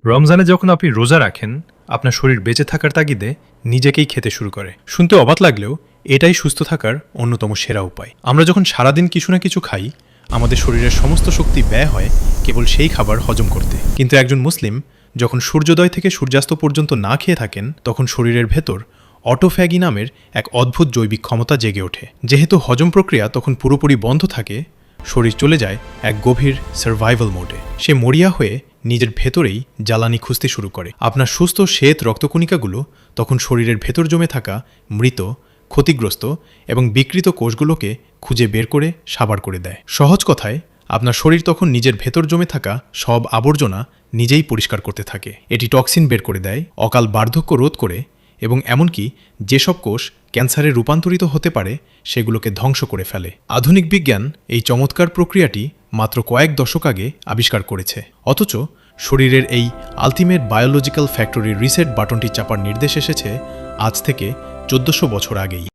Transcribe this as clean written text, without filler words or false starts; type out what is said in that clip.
রমজানে যখন আপনি রোজা রাখেন, আপনার শরীর বেঁচে থাকার তাগিদে নিজেকেই খেতে শুরু করে। শুনতে অবাক লাগলেও এটাই সুস্থ থাকার অন্যতম সেরা উপায়। আমরা যখন সারাদিন কিছু না কিছু খাই, আমাদের শরীরের সমস্ত শক্তি ব্যয় হয় কেবল সেই খাবার হজম করতে। কিন্তু একজন মুসলিম যখন সূর্যোদয় থেকে সূর্যাস্ত পর্যন্ত না খেয়ে থাকেন, তখন শরীরের ভেতর অটোফ্যাগি নামের এক অদ্ভুত জৈবিক ক্ষমতা জেগে ওঠে। যেহেতু হজম প্রক্রিয়া তখন পুরোপুরি বন্ধ থাকে, শরীর চলে যায় এক গভীর সার্ভাইভাল মোডে। সে মরিয়া হয়ে নিজের ভেতরেই জ্বালানি খুঁজতে শুরু করে। আপনার সুস্থ শ্বেত রক্তকণিকাগুলো তখন শরীরের ভেতর জমে থাকা মৃত, ক্ষতিগ্রস্ত এবং বিকৃত কোষগুলোকে খুঁজে বের করে সাবার করে দেয়। সহজ কথায়, আপনার শরীর তখন নিজের ভেতর জমে থাকা সব আবর্জনা নিজেই পরিষ্কার করতে থাকে। এটি টক্সিন বের করে দেয়, অকাল বার্ধক্য রোধ করে এবং এমনকি যেসব কোষ ক্যান্সারে রূপান্তরিত হতে পারে সেগুলোকে ধ্বংস করে ফেলে। আধুনিক বিজ্ঞান এই চমৎকার প্রক্রিয়াটি মাত্র কয়েক দশক আগে আবিষ্কার করেছে, অথচ শরীরের এই আলটিমেট বায়োলজিক্যাল ফ্যাক্টরি রিসেট বাটনটি চাপার নির্দেশ এসেছে আজ থেকে 1400 বছর আগেই।